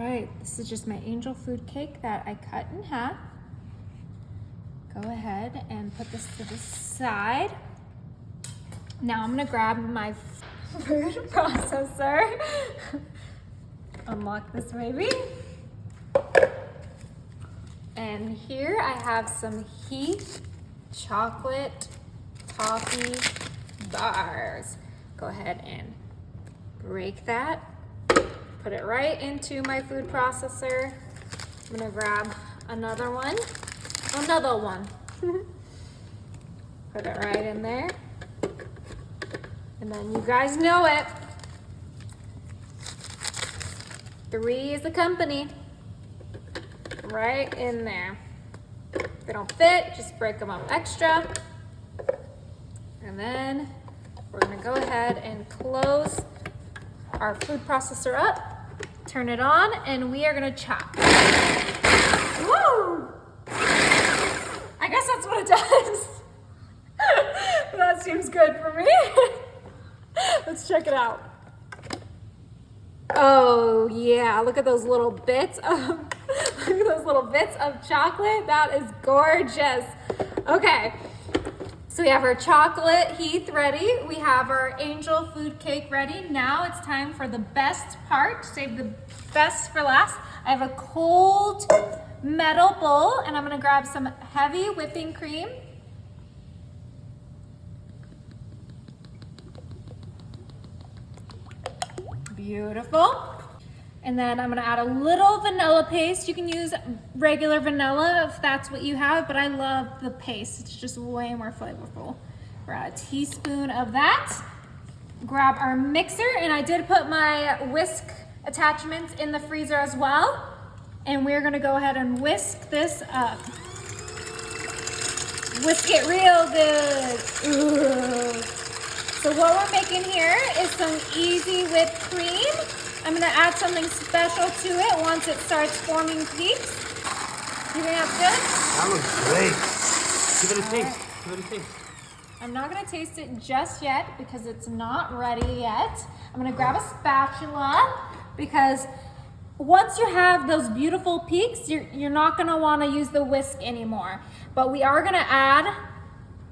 right, this is just my angel food cake that I cut in half. Go ahead and put this to the side. Now I'm gonna grab my food processor. Unlock this baby. And here I have some Heath chocolate toffee bars. Go ahead and break that. Put it right into my food processor. I'm gonna grab another one. Put it right in there. And then you guys know it. 3 is the company. Right in there. If they don't fit, just break them up extra. And then we're gonna go ahead and close our food processor up, turn it on, and we are gonna chop. Woo! I guess that's what it does. That seems good for me. Let's check it out. Oh yeah, look at those little bits of chocolate. That is gorgeous. Okay, so we have our chocolate Heath ready. We have our angel food cake ready. Now it's time for the best part. Save the best for last. I have a cold metal bowl, and I'm gonna grab some heavy whipping cream. Beautiful. And then I'm gonna add a little vanilla paste. You can use regular vanilla if that's what you have, but I love the paste. It's just way more flavorful. We're at a teaspoon of that. Grab our mixer, and I did put my whisk attachments in the freezer as well. And we're gonna go ahead and whisk this up. Whisk it real good. Ooh. So what we're making here is some easy whipped cream. I'm gonna add something special to it once it starts forming peaks. You think that's good? That looks great. Give it a taste. Right. Give it a taste. I'm not gonna taste it just yet because it's not ready yet. I'm gonna grab a spatula because once you have those beautiful peaks, you're not gonna wanna use the whisk anymore. But we are gonna add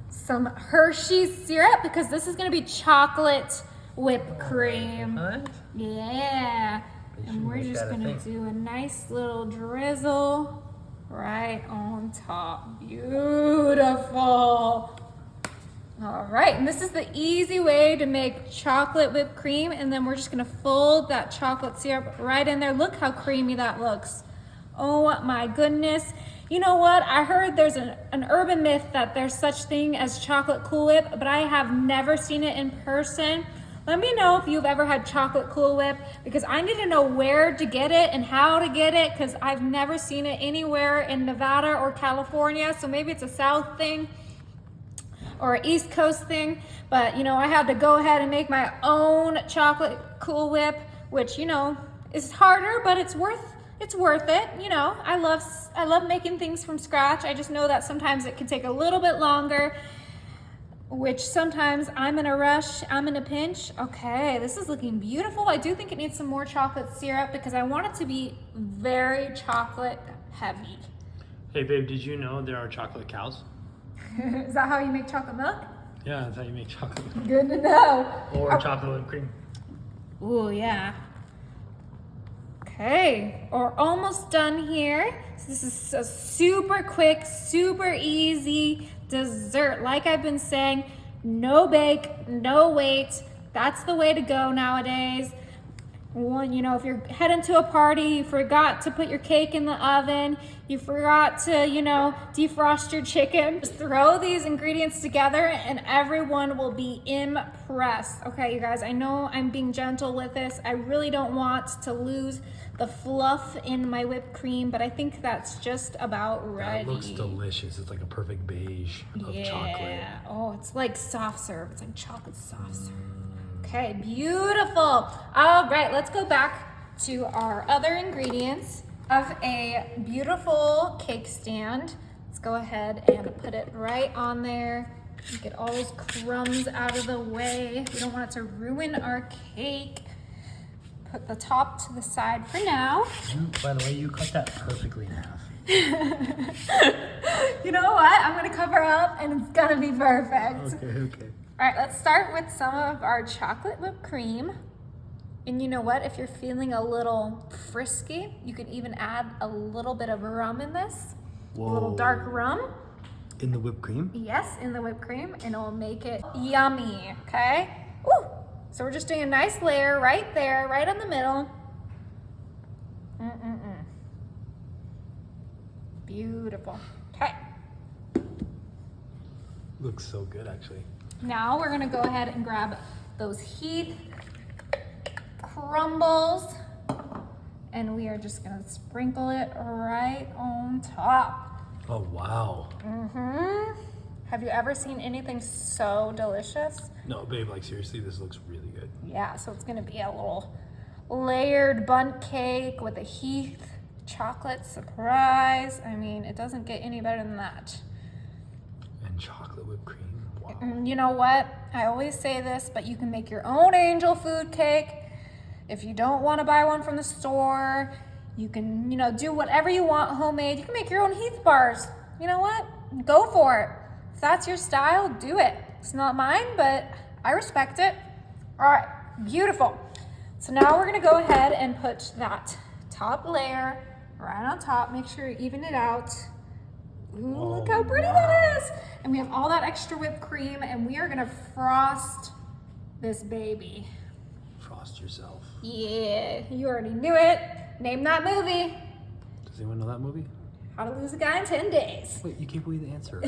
some Hershey's syrup because this is gonna be chocolate whipped cream. What? Yeah. And we're just gonna do a nice little drizzle right on top. Beautiful. All right, and this is the easy way to make chocolate whipped cream, and then we're just gonna fold that chocolate syrup right in there. Look how creamy that looks. Oh my goodness. You know what? I heard there's an urban myth that there's such thing as chocolate Cool Whip, but I have never seen it in person. Let me know if you've ever had chocolate Cool Whip because I need to know where to get it and how to get it because I've never seen it anywhere in Nevada or California. So maybe it's a South thing or an East Coast thing. But you know, I had to go ahead and make my own chocolate Cool Whip, which you know is harder, but it's worth it. You know, I love making things from scratch. I just know that sometimes it can take a little bit longer, which sometimes I'm in a rush, I'm in a pinch. Okay, this is looking beautiful. I do think it needs some more chocolate syrup because I want it to be very chocolate heavy. Hey babe, did you know there are chocolate cows? Is that how you make chocolate milk? Yeah, that's how you make chocolate milk. Good to know. Or chocolate whipped cream. Ooh, yeah. Okay, we're almost done here. So this is a super quick, super easy dessert. Like I've been saying, no bake, no wait. That's the way to go nowadays. Well, you know, if you're heading to a party, you forgot to put your cake in the oven, you forgot to, you know, defrost your chicken, just throw these ingredients together and everyone will be impressed. Okay, you guys, I know I'm being gentle with this. I really don't want to lose the fluff in my whipped cream, but I think that's just about ready. That looks delicious. It's like a perfect beige of chocolate. Yeah. Oh, it's like soft serve. It's like chocolate soft serve. Okay, beautiful. All right, let's go back to our other ingredients of a beautiful cake stand. Let's go ahead and put it right on there. Get all those crumbs out of the way. We don't want it to ruin our cake. put the top to the side for now. By the way, you cut that perfectly in half. You know what? I'm gonna cover up and it's gonna be perfect. Okay. All right, let's start with some of our chocolate whipped cream. And you know what? If you're feeling a little frisky, you can even add a little bit of rum in this. Whoa. A little dark rum. In the whipped cream? Yes, in the whipped cream, and it'll make it yummy, okay? Woo! So we're just doing a nice layer right there, right in the middle. Beautiful. Okay. Looks so good, actually. Now we're gonna go ahead and grab those Heath crumbles, and we are just gonna sprinkle it right on top. Oh, wow. Have you ever seen anything so delicious? No, babe, like seriously, this looks really good. Yeah, so it's gonna be a little layered bundt cake with a Heath chocolate surprise. I mean, it doesn't get any better than that. And chocolate whipped cream, wow. And you know what? I always say this, but you can make your own angel food cake. If you don't want to buy one from the store, you can, do whatever you want homemade. You can make your own Heath bars. You know what? Go for it. If that's your style, do it. It's not mine, but I respect it. All right, beautiful. So now we're gonna go ahead and put that top layer right on top. Make sure you even it out. Ooh, look how pretty that is. And we have all that extra whipped cream, and we are gonna frost this baby. Frost yourself. Yeah, you already knew it. Name that movie. Does anyone know that movie? How to Lose a Guy in 10 Days. Wait, you gave away the answer.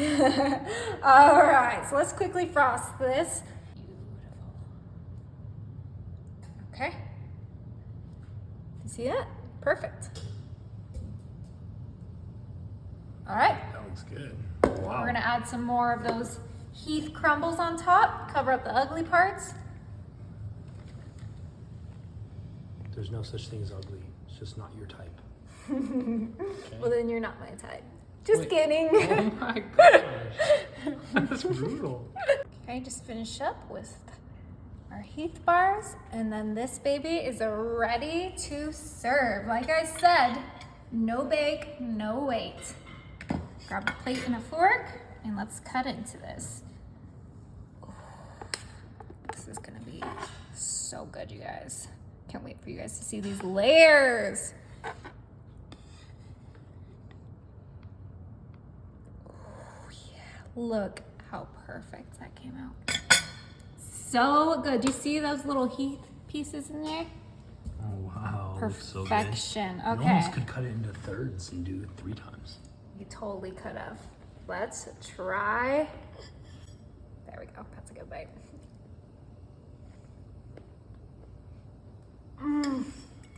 All right, so let's quickly frost this. Beautiful. Okay. You see that? Perfect. All right. That looks good. We're Wow. gonna add some more of those Heath crumbles on top, cover up the ugly parts. There's no such thing as ugly. It's just not your type. Well, then you're not my type. Just Wait. kidding. Oh my gosh. That's brutal. Okay, just finish up with our Heath bars, and then this baby is ready to serve. Like I said, no bake, no wait. Grab a plate and a fork, and let's cut into this. Ooh, this is gonna be so good, you guys. Can't wait for you guys to see these layers. Oh yeah, look how perfect that came out. So good. Do you see those little Heath pieces in there? Oh wow. Looks so good. Perfection. You Okay. almost could cut it into thirds and do it 3 times. You totally could have. Let's try. There we go. That's a good bite.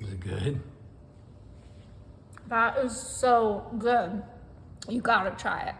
Is it good? That is so good. You gotta try it.